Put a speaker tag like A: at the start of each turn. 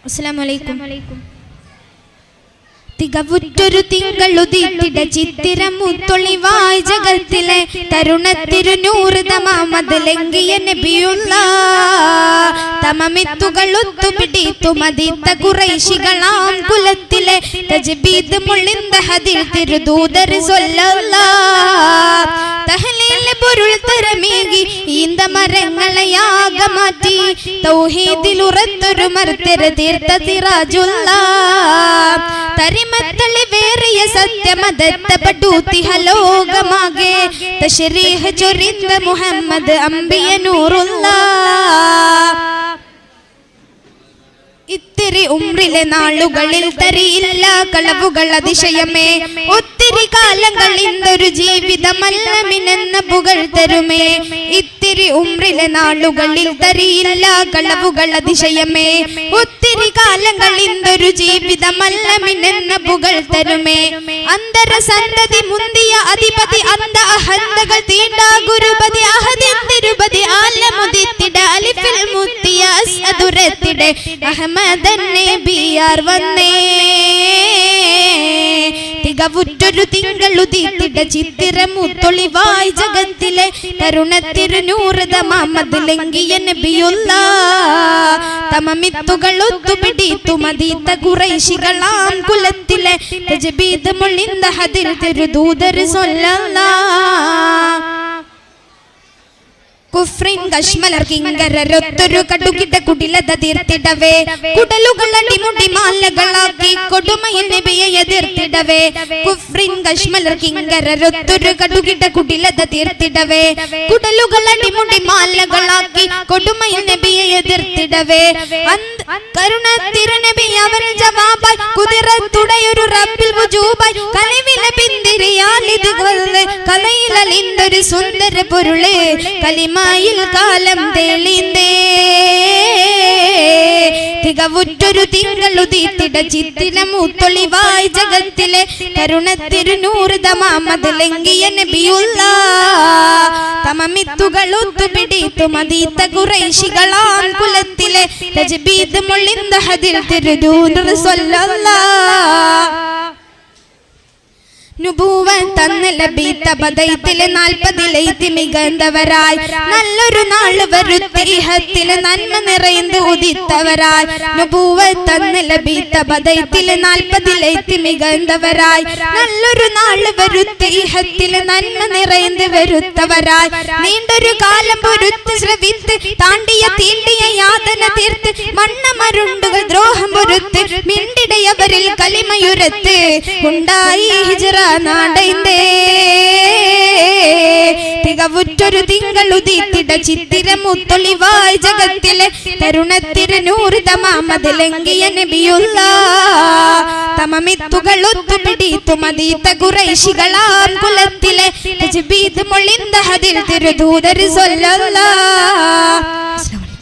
A: അസ്സലാമു അലൈക്കും. തികവുറ്റൊരു തിങ്കളുദിത്തിട ചിത്തിരമുത്തൊളിവായി ജഗത്തിലെ തരുണത്തിരുനൂറ് തമാമത് ലംഘിയ നബിയുള്ളാഹ്. തമമിത്തുകൾ ഒത്തുപിടിത്തു മദീത്ത ഖുറൈശികളാം കുലത്തിലെ തജ്ബീദ് മുള്ളിന്ത ഹദിൽ തിരുദൂതർ സ്വല്ലല്ലാഹ്. തഹ്ലീൽ പൊരുൾ തരമേകി ഈന്ത മരങ്ങളെയാക മാറ്റി തൗഹീദിൽ ഉറത്തൊരു മർത്തര തീർത്ത സിറാജുല്ലാഹ്. തരിമത്തളി വേറിയ സത്യമദത്ത പടൂത്തിഹലോകമാകെ തശ്രീഹ് ചൊരിന്ത മുഹമ്മദ് അംബിയ നൂറുല്ലാഹ്. ഇത്തിരി ഉംറിലെ നാളുകളിൽ തരിയില്ല കളവുകൾ അതിശയമേ. ഒത്തിരി കാലങ്ങൾ ഇന്തൊരു ജീവിതമല്ല മിനെന്ന പുകൾ തരുമേ. ഇത്തിരി ഉംറിലെ നാളുകളിൽ തരിയില്ല കളവുകൾ അതിശയമേ. ഒത്തിരി കാലങ്ങൾ ഇന്തൊരു ജീവിതമല്ല മിനെന്ന പുകൾ തരുമേ. അന്തര സന്തതി മുന്തിയ അധിപതി അന്ത അഹന്തകൾ തീണ്ട ഗുരുപതി അഹദിന്തിരുപതി ആലമുദിത്തിട അലിഫിൽ മുത്തിയ അസ്അദുരത്തിട അഹ്മദൻ നബിയാർ വന്നേ. തികവുറ്റൊരു തിങ്കളുദിത്തിട ചിത്തിരമുത്തൊളിവായി ജഗത്തിലെ തരുണത്തിരുനൂറ് തമാമത് ലംഘിയ നബിയുള്ളാഹ്. തമമിത്തുകൾ ഒത്തുപിടിത്തു മദീത്ത ഖുറൈശികളാം കുലത്തിലെ തജ്ബീദ് മുള്ളിന്ത ഹദിൽ തിരുദൂതർ സ്വല്ലല്ലാഹ്. കുഫ്രിൻ കശ്മലർ കിങ്കരരൊത്തൊരു കടുകിട കുടിലത തീർത്തിടവേ കുടലുകൾ അടിമുടി മാലകളാക്കി കൊടുമയിൽ നബിയെ എതിർത്തിടവേ. കുഫ്രിൻ കശ്മലർ കിങ്കരരൊത്തൊരു കടുകിട കുടിലത തീർത്തിടവേ കുടലുകൾ അടിമുടി മാലകളാക്കി കൊടുമയിൽ നബിയെ എതിർത്തിടവേ. കരുണ തിരുനബി അവൻ ജവാബായി കുതിരത്തുടയൊരു റബ്ബിൽ വുജൂബായി കലിവിലെ പിന്തിരിയാലിത് കലയിലലിന്തൊരു സുന്ദര പൊരുളേ കലിമായിൽ കാലം തെളിന്തേ. തികവുറ്റൊരു തിങ്കളുദിത്തിട ചിത്തിരമുത്തൊളിവായി ജഗത്തിലെ തരുണത്തിരുനൂറ് തമാമത് ലംഘിയ നബിയുള്ളാഹ്. തമമിത്തുകൾ ഒത്തുപിടിത്തു മദീത്ത ഖുറൈശികളാം കുലത്തിലെ തജ്ബീദ് മുള്ളിന്ത ഹദിൽ തിരുദൂതർ സ്വല്ലല്ലാഹ്. നുബൂവത്ത് അന്ന് ലഭിത്ത ബദൈത്തിലെ 40 മികന്തവരായി നല്ലൊരു നാൾ വരുത്തിഹത്തിലെ നന്മ നിറയുന്നു ഉദിത്തവരായി. നുബൂവത്ത് അന്ന് ലഭിത്ത ബദൈത്തിലെ 40 മികന്തവരായി നല്ലൊരു നാൾ വരുത്തിഹത്തിലെ നന്മ നിറയുന്നു വരുത്തവരായി. നീണ്ടൊരു കാലം പൊരുത്ത് ശ്രവിത്ത് താണ്ടിയ തീണ്ടിയ യാതന തീർത്ത് മണ്ണമരുണ്ടുകൾ ദ്രോഹം പൊരുത്ത് മിണ്ടിടയവരിൽ കലിമയുരത്ത് ഉണ്ടായി ഹിജ്റ നാടൈന്തേ. തികവുറ്റൊരു തിങ്കളുദിത്തിട ചിത്തിരമുത്തൊളിവായി ജഗത്തിലെ തരുണത്തിരുനൂറ് തമാമത് ലംഘിയ നബിയുള്ളാഹ്. തമമിത്തുകൾ ഒത്തുപിടിത്തു മദീത്ത ഖുറൈശികളാം കുലത്തിലെ തജ്ബീദ് മുള്ളിന്ത ഹദിൽ തിരുദൂതർ സ്വല്ലല്ലാഹ്.